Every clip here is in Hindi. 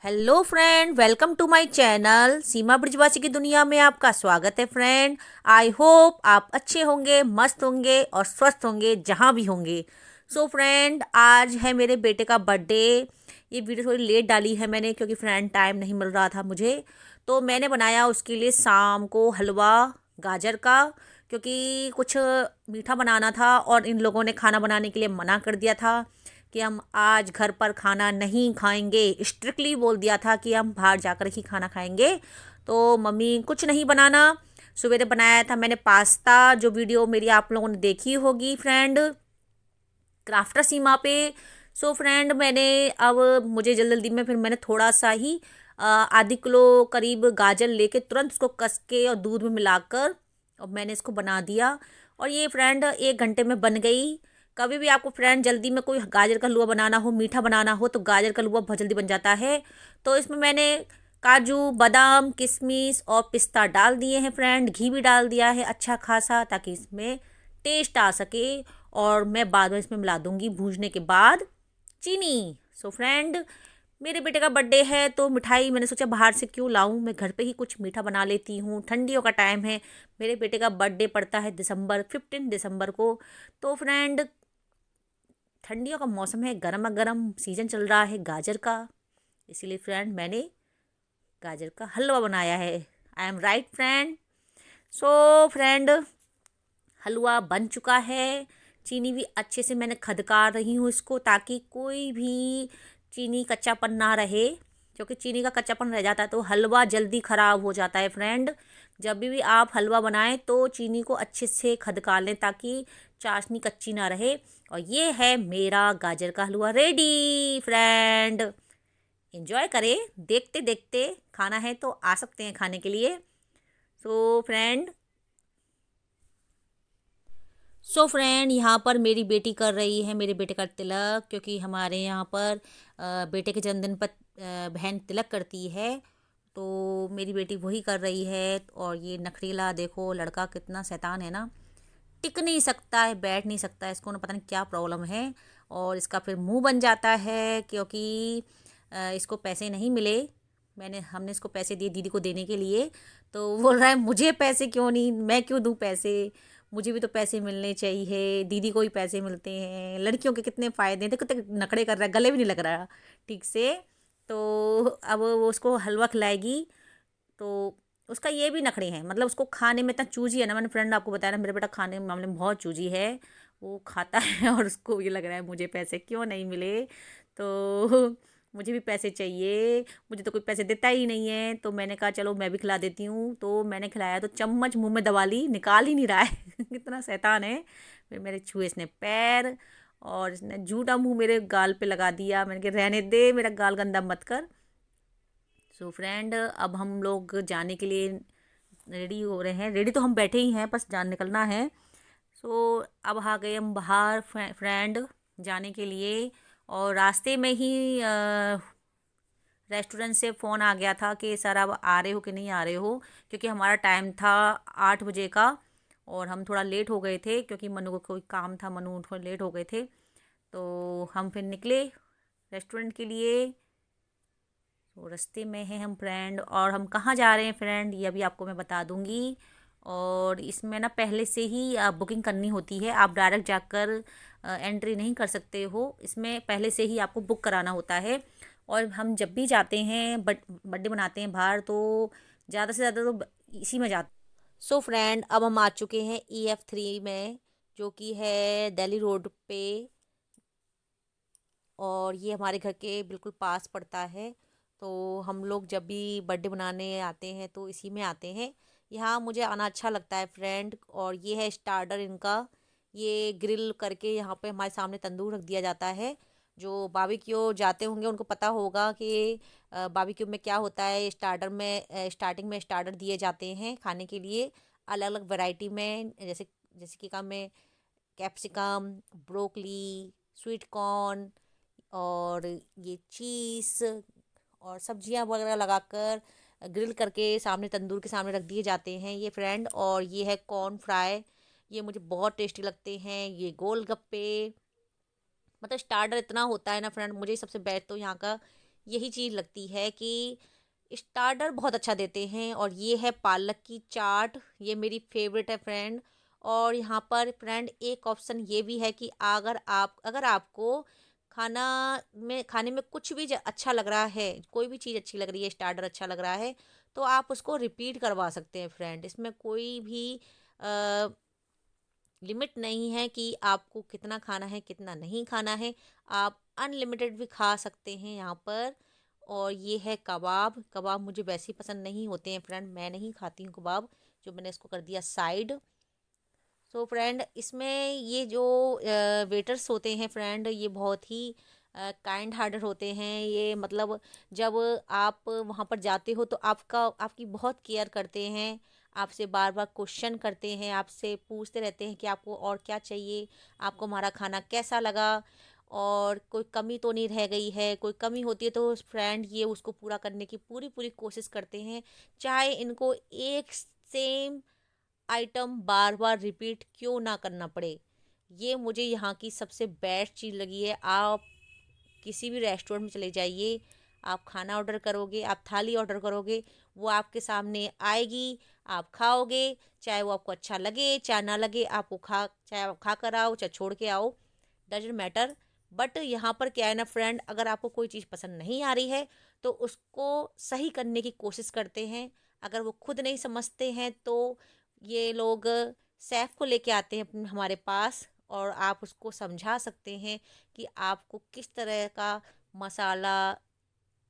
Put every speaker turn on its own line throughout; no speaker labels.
Hello friend, welcome to my channel Seema Brijwasi की दुनिया में आपका स्वागत है फ्रेंड। आई होप आप अच्छे होंगे, मस्त होंगे और स्वस्थ होंगे जहाँ भी होंगे। सो फ्रेंड, आज है मेरे बेटे का बर्थडे। ये वीडियो थोड़ी लेट डाली है मैंने क्योंकि फ्रेंड टाइम नहीं मिल रहा था मुझे। तो मैंने बनाया उसके लिए शाम को हलवा गाजर का, क्योंकि कुछ मीठा बनाना था और इन लोगों ने खाना बनाने के लिए मना कर दिया था कि हम आज घर पर खाना नहीं खाएंगे। स्ट्रिक्टली बोल दिया था कि हम बाहर जाकर ही खाना खाएंगे। तो मम्मी कुछ नहीं बनाना। सवेरे बनाया था मैंने पास्ता, जो वीडियो मेरी आप लोगों ने देखी होगी फ्रेंड, क्राफ्टर सीमा पे। सो फ्रेंड, मैंने अब मुझे जल्दी जल्दी में फिर मैंने थोड़ा सा ही आधी किलो करीब गाजर लेके तुरंत उसको कस के और दूध में मिलाकर और मैंने इसको बना दिया। और ये फ्रेंड 1 घंटे में बन गई। कभी भी आपको फ्रेंड जल्दी में कोई गाजर का हलवा बनाना हो, मीठा बनाना हो, तो गाजर का हलवा बहुत जल्दी बन जाता है। तो इसमें मैंने काजू बादाम किशमिश और पिस्ता डाल दिए हैं फ्रेंड, घी भी डाल दिया है अच्छा खासा ताकि इसमें टेस्ट आ सके। और मैं बाद में इसमें मिला दूंगी भूनने के बाद चीनी। सो फ्रेंड, मेरे बेटे का बर्थडे है तो मिठाई मैंने सोचा बाहर से क्यों लाऊं, मैं घर पे ही कुछ मीठा बना लेती हूँ। ठंडियों का टाइम है, मेरे बेटे का बर्थडे पड़ता है 15 दिसंबर को। तो फ्रेंड, ठंडियों का मौसम है, गर्मा गर्म सीजन चल रहा है गाजर का, इसीलिए फ्रेंड मैंने गाजर का हलवा बनाया है। I am right friend. So friend, हलवा बन चुका है। चीनी भी अच्छे से मैंने खदका रही हूँ इसको ताकि कोई भी चीनी कच्चापन ना रहे, क्योंकि चीनी का कच्चापन रह जाता है तो हलवा जल्दी ख़राब हो जाता है फ्रेंड। जब भी आप हलवा बनाएं तो चीनी को अच्छे से खदका लें ताकि चाशनी कच्ची ना रहे। और ये है मेरा गाजर का हलवा रेडी फ्रेंड। एंजॉय करें, देखते देखते। खाना है तो आ सकते हैं खाने के लिए। सो फ्रेंड, यहाँ पर मेरी बेटी कर रही है मेरे बेटे का तिलक, क्योंकि हमारे यहाँ पर बेटे के जन्मदिन पर बहन तिलक करती है। तो मेरी बेटी वही कर रही है। और ये नखरीला देखो लड़का कितना शैतान है ना, टिक नहीं सकता है, बैठ नहीं सकता है, इसको ना पता नहीं क्या प्रॉब्लम है। और इसका फिर मुंह बन जाता है क्योंकि इसको पैसे नहीं मिले। हमने इसको पैसे दिए दीदी को देने के लिए, तो वो बोल रहा है मुझे पैसे क्यों नहीं, मैं क्यों दूँ पैसे, मुझे भी तो पैसे मिलने चाहिए, दीदी को ही पैसे मिलते हैं। लड़कियों के कितने फ़ायदे हैं, देखो कितने नखड़े कर रहा है, गले भी नहीं लग रहा ठीक से। तो अब वो उसको हलवा खिलाएगी तो उसका ये भी नखरे हैं, मतलब उसको खाने में इतना चूजी है ना। मैंने फ्रेंड आपको बताया ना, मेरा बेटा खाने के मामले में बहुत चूजी है। वो खाता है और उसको ये लग रहा है मुझे पैसे क्यों नहीं मिले, तो मुझे भी पैसे चाहिए, मुझे तो कोई पैसे देता ही नहीं है। तो मैंने कहा चलो मैं भी खिला देती हूँ। तो मैंने खिलाया तो चम्मच मुंह में दबा ली, निकाल ही नहीं रहा है कितना शैतान है। फिर मेरे छुए इसने पैर और इसने झूठा मुंह मेरे गाल पे लगा दिया। मैंने कहा रहने दे, मेरा गाल गंदा मत कर। सो फ्रेंड, अब हम लोग जाने के लिए रेडी हो रहे हैं। रेडी तो हम बैठे ही हैं, बस जान निकलना है। सो अब आ गए हम बाहर फ्रेंड जाने के लिए। और रास्ते में ही रेस्टोरेंट से फ़ोन आ गया था कि सर अब आ रहे हो कि नहीं आ रहे हो, क्योंकि हमारा टाइम था 8 बजे का। और हम थोड़ा लेट हो गए थे क्योंकि मनु को कोई काम था, मनु थोड़ा लेट हो गए थे। तो हम फिर निकले रेस्टोरेंट के लिए। तो रास्ते में हैं हम फ्रेंड, और हम कहाँ जा रहे हैं फ्रेंड ये अभी आपको मैं बता दूंगी। और इसमें ना पहले से ही बुकिंग करनी होती है, आप डायरेक्ट जाकर एंट्री नहीं कर सकते हो, इसमें पहले से ही आपको बुक कराना होता है। और हम जब भी जाते हैं बर्थडे मनाते हैं बाहर, तो ज़्यादा से ज़्यादा तो इसी में जाते। सो फ्रेंड, अब हम आ चुके हैं EF3 में, जो कि है दिल्ली रोड पे। और ये हमारे घर के बिल्कुल पास पड़ता है। तो हम लोग जब भी बर्थडे मनाने आते हैं तो इसी में आते हैं। यहाँ मुझे आना अच्छा लगता है फ्रेंड। और ये है स्टार्टर इनका, ये ग्रिल करके यहाँ पे हमारे सामने तंदूर रख दिया जाता है। जो बारबेक्यू जाते होंगे उनको पता होगा कि बारबेक्यू में क्या होता है। स्टार्टर में स्टार्टिंग में स्टार्टर दिए जाते हैं खाने के लिए अलग अलग वैरायटी में, जैसे जैसे कि काम में कैप्सिकम, ब्रोकली, स्वीट कॉर्न और ये चीज़ और सब्जियां वगैरह लगाकर ग्रिल करके सामने तंदूर के सामने रख दिए जाते हैं ये फ्रेंड। और ये है कॉर्न फ्राई, ये मुझे बहुत टेस्टी लगते हैं। ये गोलगप्पे, मतलब स्टार्टर इतना होता है ना फ्रेंड, मुझे सबसे बेस्ट तो यहाँ का यही चीज़ लगती है कि स्टार्टर बहुत अच्छा देते हैं। और ये है पालक की चाट, ये मेरी फेवरेट है फ्रेंड। और यहाँ पर फ्रेंड एक ऑप्शन ये भी है कि अगर आपको खाने में कुछ भी अच्छा लग रहा है, कोई भी चीज़ अच्छी लग रही है, स्टार्टर अच्छा लग रहा है, तो आप उसको रिपीट करवा सकते हैं फ्रेंड। इसमें कोई भी लिमिट नहीं है कि आपको कितना खाना है कितना नहीं खाना है, आप अनलिमिटेड भी खा सकते हैं यहाँ पर। और ये है कबाब। कबाब मुझे वैसे ही पसंद नहीं होते हैं फ्रेंड, मैं नहीं खाती हूँ कबाब, जो मैंने इसको कर दिया साइड। सो फ्रेंड, इसमें ये जो वेटर्स होते हैं फ्रेंड, ये बहुत ही काइंड हार्टेड होते हैं। ये मतलब जब आप वहाँ पर जाते हो तो आपकी बहुत केयर करते हैं, आपसे बार बार क्वेश्चन करते हैं, आपसे पूछते रहते हैं कि आपको और क्या चाहिए, आपको हमारा खाना कैसा लगा, और कोई कमी तो नहीं रह गई है। कोई कमी होती है तो फ्रेंड ये उसको पूरा करने की पूरी पूरी कोशिश करते हैं, चाहे इनको एक सेम आइटम बार बार रिपीट क्यों ना करना पड़े। ये मुझे यहाँ की सबसे बेस्ट चीज़ लगी है। आप किसी भी रेस्टोरेंट में चले जाइए, आप खाना ऑर्डर करोगे, आप थाली ऑर्डर करोगे, वो आपके सामने आएगी, आप खाओगे, चाहे वो आपको अच्छा लगे चाहे ना लगे, चाहे आप खा कर आओ चाहे छोड़ के आओ, डजेंट मैटर। बट यहाँ पर क्या है ना फ्रेंड, अगर आपको कोई चीज़ पसंद नहीं आ रही है तो उसको सही करने की कोशिश करते हैं। अगर वो खुद नहीं समझते हैं तो ये लोग शेफ़ को लेके आते हैं हमारे पास, और आप उसको समझा सकते हैं कि आपको किस तरह का मसाला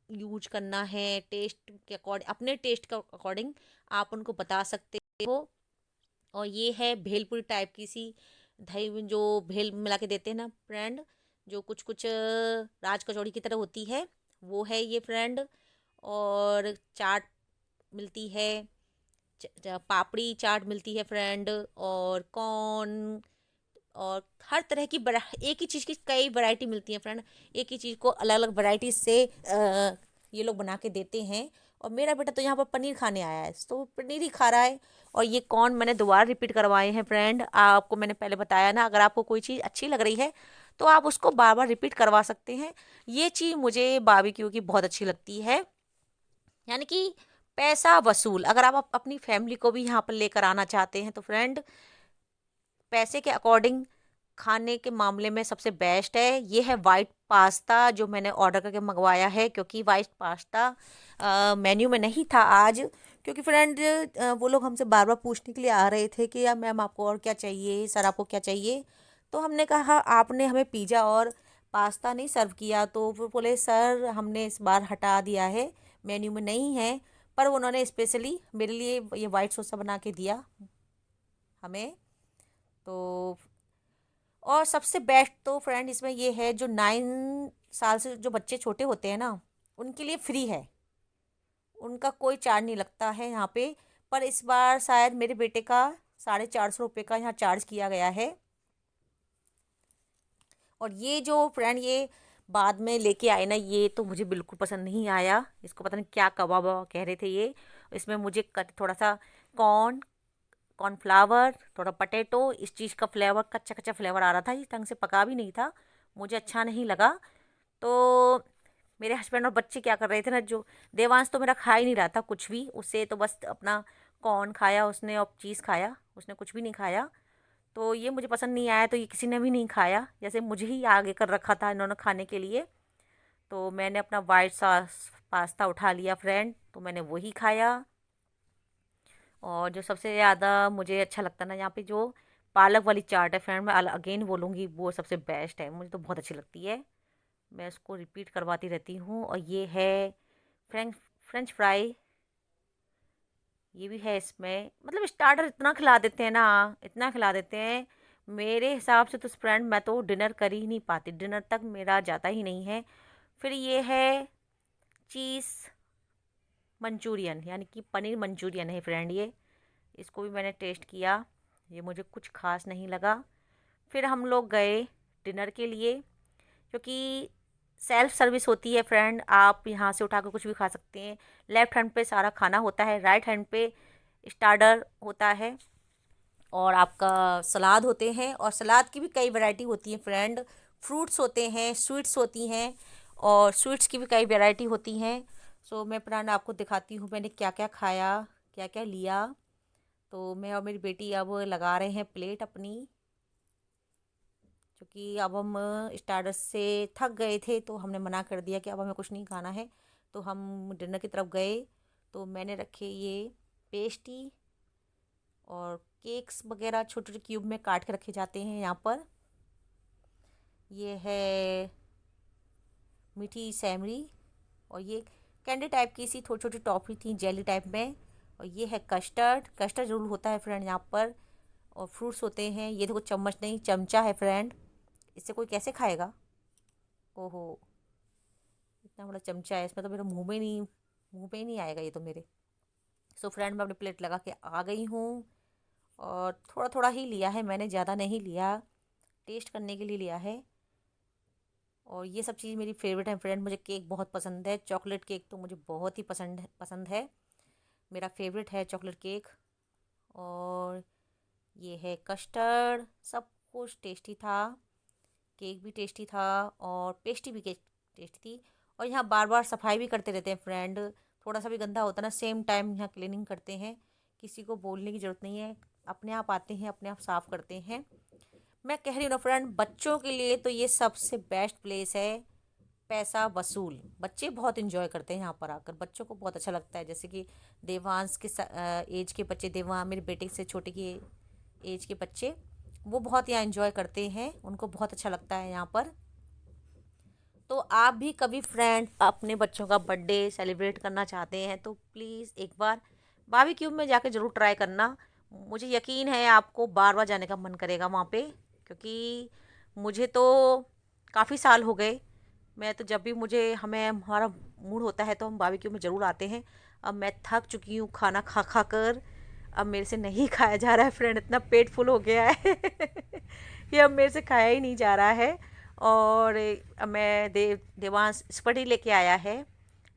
यूज करना है, टेस्ट के अकॉर्डिंग, अपने टेस्ट के अकॉर्डिंग आप उनको बता सकते हो। और ये है भेलपुरी टाइप की सी दही में जो भेल मिला के देते हैं ना फ्रेंड, जो कुछ कुछ राज कचौड़ी की तरह होती है, वो है ये फ्रेंड। और चाट मिलती है, पापड़ी चाट मिलती है फ्रेंड, और कॉर्न, और हर तरह की एक ही चीज़ की कई वैरायटी मिलती है फ्रेंड। एक ही चीज़ को अलग अलग वैरायटी से ये लोग बना के देते हैं। और मेरा बेटा तो यहाँ पर पनीर खाने आया है तो वो पनीर ही खा रहा है। और ये कौन मैंने दोबारा रिपीट करवाए हैं फ्रेंड, आपको मैंने पहले बताया ना, अगर आपको कोई चीज़ अच्छी लग रही है तो आप उसको बार बार रिपीट करवा सकते हैं। ये चीज़ मुझे बारबेक्यू की बहुत अच्छी लगती है, यानी कि पैसा वसूल। अगर आप अपनी फैमिली को भी यहाँ पर लेकर आना चाहते हैं तो फ्रेंड, पैसे के अकॉर्डिंग खाने के मामले में सबसे बेस्ट है। ये है वाइट पास्ता जो मैंने ऑर्डर करके मंगवाया है, क्योंकि वाइट पास्ता मेन्यू में नहीं था आज। क्योंकि फ्रेंड वो लोग हमसे बार बार पूछने के लिए आ रहे थे कि यार मैम आपको और क्या चाहिए, सर आपको क्या चाहिए। तो हमने कहा आपने हमें पिज़्ज़ा और पास्ता नहीं सर्व किया, तो वो बोले सर हमने इस बार हटा दिया है, मेन्यू में नहीं है। पर उन्होंने स्पेशली मेरे लिए ये वाइट सॉस बना के दिया हमें। तो और सबसे बेस्ट तो फ्रेंड इसमें ये है, जो 9 साल से जो बच्चे छोटे होते हैं ना, उनके लिए फ्री है, उनका कोई चार्ज नहीं लगता है यहाँ पे। पर इस बार शायद मेरे बेटे का 450 रुपये का यहाँ चार्ज किया गया है। और ये जो फ्रेंड ये बाद में लेके आए ना, ये तो मुझे बिल्कुल पसंद नहीं आया। इसको पता नहीं क्या कबाब वबाब कह रहे थे ये। इसमें मुझे थोड़ा सा कॉर्न कॉर्नफ्लावर, थोड़ा पटेटो, इस चीज़ का फ्लेवर, कच्चा कच्चा फ्लेवर आ रहा था, ये ढंग से पका भी नहीं था, मुझे अच्छा नहीं लगा। तो मेरे हस्बैंड और बच्चे क्या कर रहे थे ना, जो देवांश तो मेरा खा ही नहीं रहा था कुछ भी, उससे तो बस अपना कॉर्न खाया उसने और चीज़ खाया, उसने कुछ भी नहीं खाया। तो ये मुझे पसंद नहीं आया, तो ये किसी ने भी नहीं खाया, जैसे मुझे ही आगे कर रखा था इन्होंने खाने के लिए। तो मैंने अपना वाइट सॉस पास्ता उठा लिया फ्रेंड, तो मैंने वही खाया। और जो सबसे ज़्यादा मुझे अच्छा लगता ना यहाँ पे, जो पालक वाली चाट है फ्रेंड, मैं अगेन बोलूँगी वो सबसे बेस्ट है, मुझे तो बहुत अच्छी लगती है, मैं उसको रिपीट करवाती रहती हूँ। और ये है फ्रेंच फ्रेंच फ्राई, ये भी है इसमें। मतलब स्टार्टर इतना खिला देते हैं ना, इतना खिला देते हैं, मेरे हिसाब से तो फ्रेंड मैं तो डिनर कर ही नहीं पाती, डिनर तक मेरा जाता ही नहीं है। फिर ये है चीज़ मंचूरियन, यानी कि पनीर मंचूरियन है फ्रेंड ये, इसको भी मैंने टेस्ट किया, ये मुझे कुछ खास नहीं लगा। फिर हम लोग गए डिनर के लिए, क्योंकि सेल्फ सर्विस होती है फ्रेंड, आप यहाँ से उठा कर कुछ भी खा सकते हैं। लेफ्ट हैंड पे सारा खाना होता है, राइट हैंड पे स्टार्टर होता है, और आपका सलाद होते हैं, और सलाद की भी कई वैरायटी होती है फ्रेंड। फ्रूट्स होते हैं, स्वीट्स होती हैं, और स्वीट्स की भी कई वैरायटी होती हैं। सो मैं फ्रेंड आपको दिखाती हूँ मैंने क्या क्या खाया, क्या क्या लिया। तो मैं और मेरी बेटी अब लगा रहे हैं प्लेट अपनी, क्योंकि अब हम स्टार्टर्स से थक गए थे तो हमने मना कर दिया कि अब हमें कुछ नहीं खाना है। तो हम डिनर की तरफ गए। तो मैंने रखे ये पेस्ट्री और केक्स वगैरह छोटे छोटे क्यूब में काट के रखे जाते हैं यहाँ पर। ये है मीठी सैमरी, और ये कैंडी टाइप की सी थोड़ी छोटी टॉफ़ी थी जेली टाइप में। और ये है कस्टर्ड, कस्टर्ड ज़रूर होता है फ्रेंड यहाँ पर। और फ्रूट्स होते हैं, ये देखो चम्मच नहीं चमचा है फ्रेंड, इससे कोई कैसे खाएगा। ओहो, इतना बड़ा चमचा है, इसमें तो मेरे मुंह पे ही नहीं आएगा ये तो मेरे। सो फ्रेंड मैं अपनी प्लेट लगा के आ गई हूँ, और थोड़ा थोड़ा ही लिया है मैंने, ज़्यादा नहीं लिया, टेस्ट करने के लिए लिया है। और ये सब चीज़ मेरी फेवरेट है फ्रेंड, मुझे केक बहुत पसंद है, चॉकलेट केक तो मुझे बहुत ही पसंद है, मेरा फेवरेट है चॉकलेट केक। और ये है कस्टर्ड, सब कुछ टेस्टी था, केक भी टेस्टी था और पेस्ट्री भी केक टेस्टी थी। और यहाँ बार बार सफाई भी करते रहते हैं फ्रेंड, थोड़ा सा भी गंदा होता है ना सेम टाइम यहाँ क्लीनिंग करते हैं, किसी को बोलने की ज़रूरत नहीं है, अपने आप आते हैं अपने आप साफ़ करते हैं। मैं कह रही हूँ ना फ्रेंड, बच्चों के लिए तो ये सबसे बेस्ट प्लेस है, पैसा वसूल। बच्चे बहुत इंजॉय करते हैं यहाँ पर आकर, बच्चों को बहुत अच्छा लगता है। जैसे कि देवांश के एज के बच्चे, देवांश मेरे बेटे से छोटे की एज के बच्चे, वो बहुत यहाँ इंजॉय करते हैं, उनको बहुत अच्छा लगता है यहाँ पर। तो आप भी कभी फ्रेंड अपने बच्चों का बर्थडे सेलिब्रेट करना चाहते हैं तो प्लीज़ एक बार बारबेक्यू में जाकर ज़रूर ट्राई करना। मुझे यकीन है आपको बार बार जाने का मन करेगा वहाँ पे, क्योंकि मुझे तो काफ़ी साल हो गए, मैं तो जब भी हमारा मूड होता है तो हम बारबेक्यू में ज़रूर आते हैं। अब मैं थक चुकी हूँ खाना खा खा कर, अब मेरे से नहीं खाया जा रहा है फ्रेंड, इतना पेट फुल हो गया है कि अब मेरे से खाया ही नहीं जा रहा है। और मैं देवांश स्पटी लेके आया है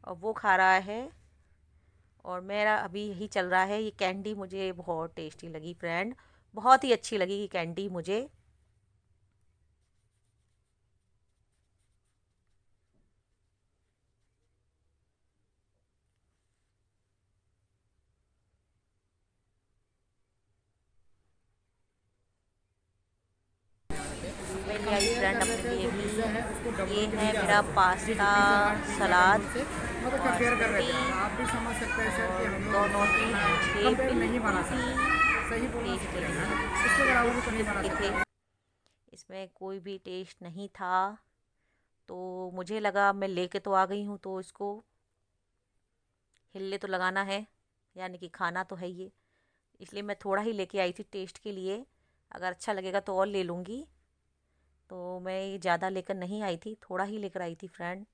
और वो खा रहा है, और मेरा अभी यही चल रहा है। ये कैंडी मुझे बहुत टेस्टी लगी फ्रेंड, बहुत ही अच्छी लगी ये कैंडी मुझे। मैंने आई फ्रेंड अपने लिए भी, ये है मेरा पास्ता सलाद और स्मूदी, और दोनों ही मुझे बिल्कुल भी टेस्टी नहीं, बिल्कुल भी फीके थे, इसमें कोई भी टेस्ट नहीं था। तो मुझे लगा मैं लेके तो आ गई हूँ तो इसको हिलने तो लगाना है, यानी कि खाना तो है ये, इसलिए मैं थोड़ा ही लेके आई थी टेस्ट के लिए, अगर अच्छा लगेगा तो और ले लूँगी। तो मैं ये ज़्यादा लेकर नहीं आई थी, थोड़ा ही लेकर आई थी फ्रेंड।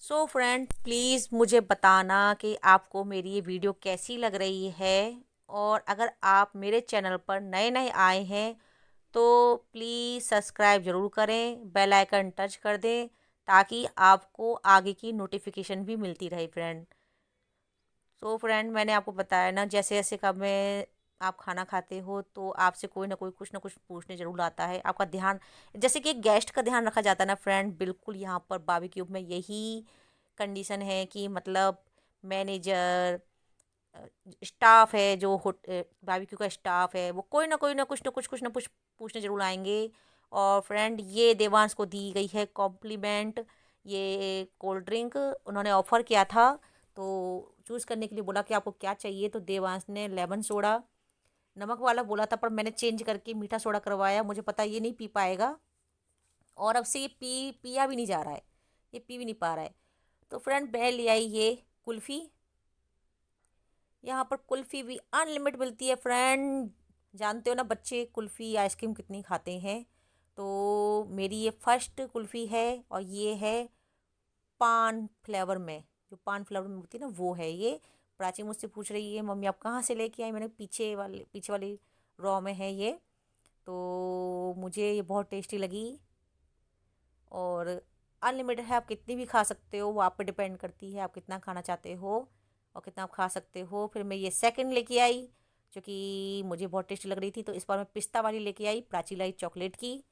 सो फ्रेंड प्लीज़ मुझे बताना कि आपको मेरी ये वीडियो कैसी लग रही है, और अगर आप मेरे चैनल पर नए नए आए हैं तो प्लीज़ सब्सक्राइब ज़रूर करें, बेल आइकन टच कर दें, ताकि आपको आगे की नोटिफिकेशन भी मिलती रहे फ्रेंड। तो फ्रेंड मैंने आपको बताया ना, जैसे जैसे कब मैं आप खाना खाते हो तो आपसे कोई ना कुछ पूछने ज़रूर आता है, आपका ध्यान, जैसे कि एक गेस्ट का ध्यान रखा जाता है ना फ्रेंड, बिल्कुल यहाँ पर बारबेक्यू में यही कंडीशन है कि मतलब मैनेजर, स्टाफ है जो बारबेक्यू का स्टाफ है, वो कोई ना कुछ ना कुछ पूछने ज़रूर आएंगे। और फ्रेंड ये देवांश को दी गई है कॉम्प्लीमेंट, ये कोल्ड ड्रिंक उन्होंने ऑफ़र किया था, तो चूज़ करने के लिए बोला कि आपको क्या चाहिए, तो देवांश ने लेमन सोडा नमक वाला बोला था, पर मैंने चेंज करके मीठा सोडा करवाया, मुझे पता ये नहीं पी पाएगा, और अब से ये पिया भी नहीं जा रहा है, ये पी भी नहीं पा रहा है। तो फ्रेंड मैं ले आई ये कुल्फ़ी, यहाँ पर कुल्फ़ी भी अनलिमिटेड मिलती है फ्रेंड, जानते हो ना बच्चे कुल्फ़ी आइसक्रीम कितनी खाते हैं। तो मेरी ये फर्स्ट कुल्फ़ी है, और ये है पान फ्लेवर में, जो पान फ्लेवर में होती है ना वो है ये। प्राची मुझसे पूछ रही है मम्मी आप कहाँ से लेके आई, मैंने पीछे वाली रॉ में है ये। तो मुझे ये बहुत टेस्टी लगी, और अनलिमिटेड है, आप कितनी भी खा सकते हो, वो आप पे डिपेंड करती है आप कितना खाना चाहते हो और कितना आप खा सकते हो। फिर मैं ये सेकंड लेके आई, जो कि मुझे बहुत टेस्टी लग रही थी। तो इस बार मैं पिस्ता वाली लेके आई, प्राची लाई चॉकलेट की,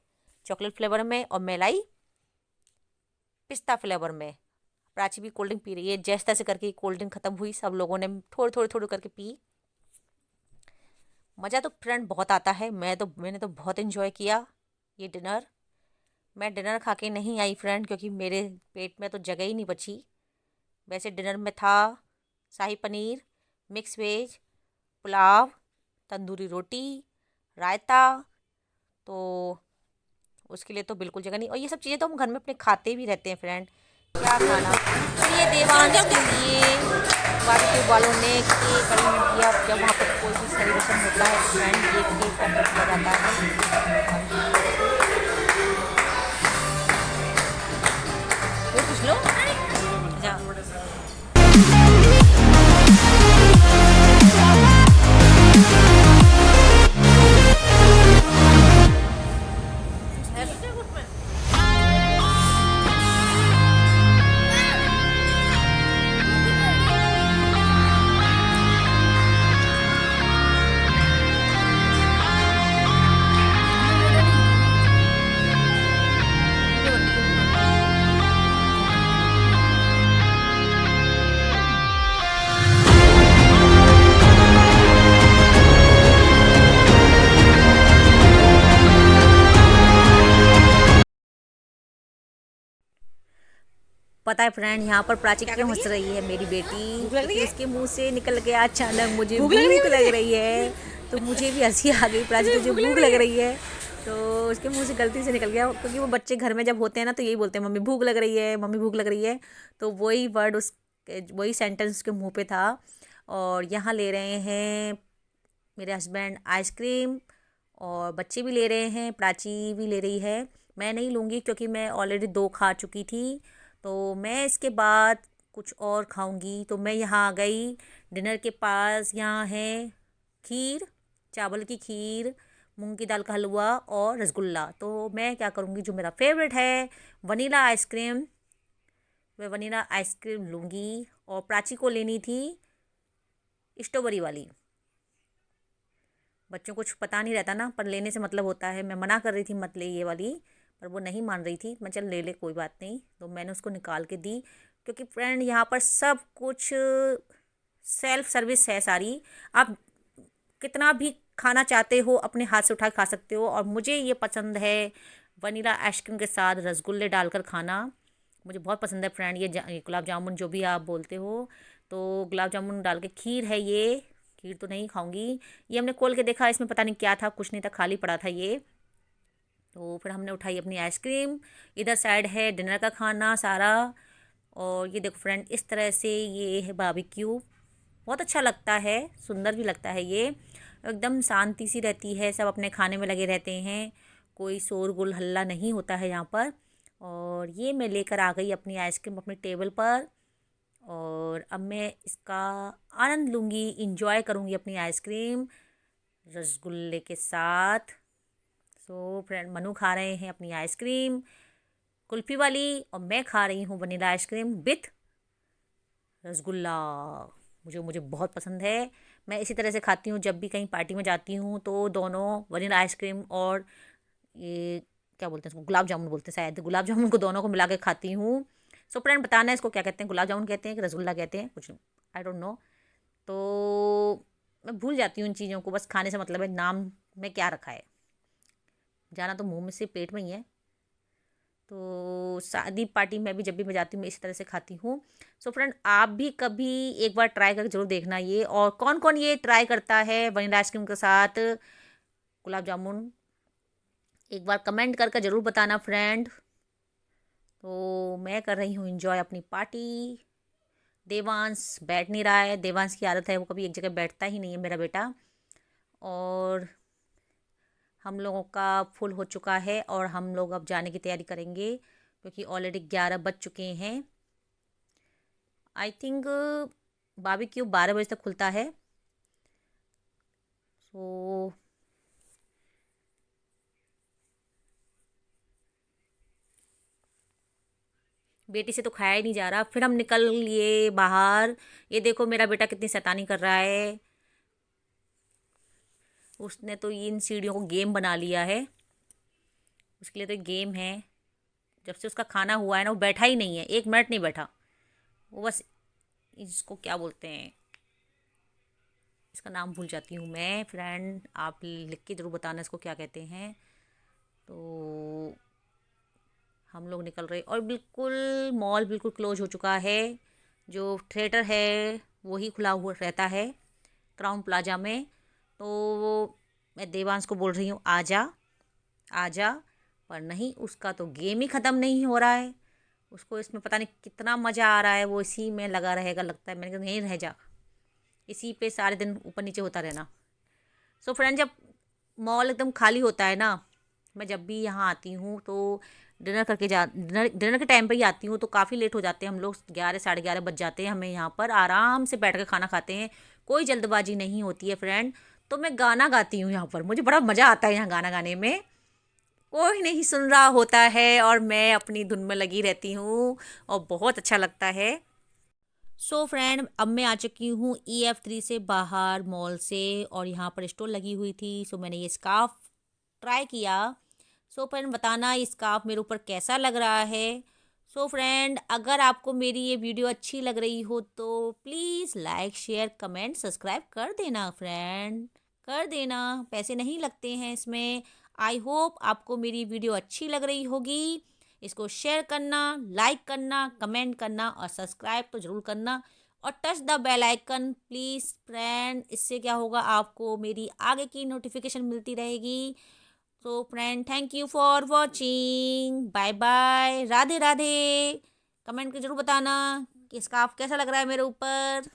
चॉकलेट फ्लेवर में, और मैं लाई पिस्ता फ्लेवर में। प्राची भी कोल्ड ड्रिंक पी रही है, जैसे तैसे करके कोल्ड ड्रिंक खत्म हुई, सब लोगों ने थोड़ी थोड़ी थोड़ी करके पी। मज़ा तो फ्रेंड बहुत आता है। मैंने तो बहुत इन्जॉय किया ये डिनर। मैं डिनर खा के नहीं आई फ्रेंड, क्योंकि मेरे पेट में तो जगह ही नहीं बची। वैसे डिनर में था शाही पनीर, मिक्स वेज, पुलाव, तंदूरी रोटी, रायता। तो उसके लिए तो बिल्कुल जगह नहीं, और ये सब चीज़ें तो हम घर में अपने खाते भी रहते हैं फ्रेंड, क्या खाना। चलिए देवांश के लिए बारबेक्यू वालों ने केक अरेंज किया। जब वहाँ पर कोई भी सेलिब्रेशन होता है तो फ्रेंड ये केक ऑर्डर किया जाता है। कोई पूछ लो। अच्छा, पता है फ्रेंड यहाँ पर प्राची क्यों हंस रही है मेरी बेटी, क्योंकि इसके मुंह से निकल गया अचानक मुझे भूख लग रही है। तो मुझे भी हंसी आ गई, प्राची तुझे भूख लग रही है। तो उसके मुंह से गलती से निकल गया, क्योंकि वो बच्चे घर में जब होते हैं ना तो यही बोलते हैं, मम्मी भूख लग रही है, मम्मी भूख लग रही है। तो वही वर्ड वही सेंटेंस उसके मुँह पे था। और यहाँ ले रहे हैं मेरे हस्बैंड आइसक्रीम, और बच्चे भी ले रहे हैं, प्राची भी ले रही है। मैं नहीं लूँगी क्योंकि मैं ऑलरेडी 2 खा चुकी थी। तो मैं इसके बाद कुछ और खाऊंगी। तो मैं यहाँ आ गई डिनर के पास। यहाँ है खीर, चावल की खीर, मूंग की दाल का हलवा और रसगुल्ला। तो मैं क्या करूँगी, जो मेरा फेवरेट है वनीला आइसक्रीम, मैं वनीला आइसक्रीम लूँगी। और प्राची को लेनी थी स्ट्रॉबेरी वाली। बच्चों को कुछ पता नहीं रहता ना, पर लेने से मतलब होता है। मैं मना कर रही थी मत ले ये वाली, पर वो नहीं मान रही थी। मैं चल ले ले कोई बात नहीं, तो मैंने उसको निकाल के दी। क्योंकि फ्रेंड यहाँ पर सब कुछ सेल्फ सर्विस है सारी। आप कितना भी खाना चाहते हो अपने हाथ से उठा के खा सकते हो। और मुझे ये पसंद है वनीला आइसक्रीम के साथ रसगुल्ले डालकर खाना, मुझे बहुत पसंद है फ्रेंड। ये गुलाब जामुन जो भी आप बोलते हो, तो गुलाब जामुन डाल के खीर है ये। खीर तो नहीं खाऊंगी। ये हमने खोल के देखा, इसमें पता नहीं क्या था, कुछ नहीं था, खाली पड़ा था ये। तो फिर हमने उठाई अपनी आइसक्रीम। इधर साइड है डिनर का खाना सारा। और ये देखो फ्रेंड, इस तरह से ये है बारबेक्यू। बहुत अच्छा लगता है, सुंदर भी लगता है ये। एकदम शांति सी रहती है, सब अपने खाने में लगे रहते हैं, कोई शोरगुल हल्ला नहीं होता है यहाँ पर। और ये मैं लेकर आ गई अपनी आइसक्रीम अपने टेबल पर, और अब मैं इसका आनंद लूँगी, इंजॉय करूँगी अपनी आइसक्रीम रसगुल्ले के साथ। सो फ्रेंड, मनु खा रहे हैं अपनी आइसक्रीम कुल्फ़ी वाली, और मैं खा रही हूँ वनीला आइसक्रीम विथ रसगुल्ला। मुझे मुझे बहुत पसंद है। मैं इसी तरह से खाती हूँ, जब भी कहीं पार्टी में जाती हूँ तो दोनों वनीला आइसक्रीम और ये क्या बोलते हैं इसको, गुलाब जामुन बोलते हैं शायद, गुलाब जामुन को दोनों को मिला के खाती हूँ। सो फ्रेंड बताना इसको क्या कहते हैं, गुलाब जामुन कहते हैं कि रसगुल्ला कहते हैं, कुछ आई डोंट नो। तो मैं भूल जाती हूँ इन चीज़ों को, बस खाने से मतलब है नाम में क्या रखा है, जाना तो मुंह में से पेट में ही है। तो शादी पार्टी में भी जब भी मैं जाती हूँ मैं इसी तरह से खाती हूँ। सो फ्रेंड, आप भी कभी एक बार ट्राई करके ज़रूर देखना ये। और कौन कौन ये ट्राई करता है वनीला आइसक्रीम के साथ गुलाब जामुन, एक बार कमेंट करके ज़रूर बताना फ्रेंड। तो मैं कर रही हूँ इंजॉय अपनी पार्टी। देवांश बैठ नहीं रहा है, देवांश की आदत है वो कभी एक जगह बैठता ही नहीं है मेरा बेटा। और हम लोगों का फुल हो चुका है, और हम लोग अब जाने की तैयारी करेंगे, क्योंकि ऑलरेडी 11 बज चुके हैं। आई थिंक बारबेक्यू 12 बजे तक खुलता है। सो बेटी से तो खाया ही नहीं जा रहा। फिर हम निकल लिए बाहर। ये देखो मेरा बेटा कितनी शैतानी कर रहा है। उसने तो इन सीढ़ियों को गेम बना लिया है। उसके लिए तो एक गेम है। जब से उसका खाना हुआ है ना, वो बैठा ही नहीं है, 1 मिनट नहीं बैठा। वो बस, इसको क्या बोलते हैं, इसका नाम भूल जाती हूँ मैं। फ्रेंड, आप लिख के ज़रूर बताना इसको क्या कहते हैं। तो हम लोग निकल रहे, और बिल्कुल मॉल बिल्कुल क्लोज हो चुका है। जो थिएटर है वही खुला हुआ रहता है क्राउन प्लाजा में। तो मैं देवांश को बोल रही हूँ आजा आजा, पर नहीं, उसका तो गेम ही ख़त्म नहीं हो रहा है। उसको इसमें पता नहीं कितना मज़ा आ रहा है, वो इसी में लगा रहेगा लगता है। मैंने कहा यहीं रह जा, इसी पे सारे दिन ऊपर नीचे होता रहना। सो फ्रेंड, जब मॉल एकदम खाली होता है ना, मैं जब भी यहाँ आती हूँ तो डिनर के टाइम पे ही आती हूँ, तो काफ़ी लेट हो जाते हैं हम लोग, 11 साढ़े 11 बज जाते हैं हमें। यहाँ पर आराम से बैठ कर खाना खाते हैं, कोई जल्दबाजी नहीं होती है फ्रेंड। तो मैं गाना गाती हूँ यहाँ पर, मुझे बड़ा मज़ा आता है यहाँ गाना गाने में। कोई नहीं सुन रहा होता है और मैं अपनी धुन में लगी रहती हूँ, और बहुत अच्छा लगता है। सो फ्रेंड, अब मैं आ चुकी हूँ EF3 से बाहर मॉल से, और यहाँ पर स्टॉल लगी हुई थी। सो मैंने ये स्कार्फ ट्राई किया। सो फ्रेंड, बताना ये स्कार्फ मेरे ऊपर कैसा लग रहा है। सो फ्रेंड, अगर आपको मेरी ये वीडियो अच्छी लग रही हो तो please like share comment subscribe कर देना फ्रेंड, कर देना। पैसे नहीं लगते हैं इसमें। आई होप आपको मेरी वीडियो अच्छी लग रही होगी। इसको शेयर करना, लाइक करना, कमेंट करना और सब्सक्राइब तो ज़रूर करना, और touch the bell icon please friend. इससे क्या होगा, आपको मेरी आगे की नोटिफिकेशन मिलती रहेगी। तो friend, thank you for watching, bye bye, Radhe Radhe. Comment के ज़रूर बताना कि स्कार्फ कैसा लग रहा है मेरे ऊपर।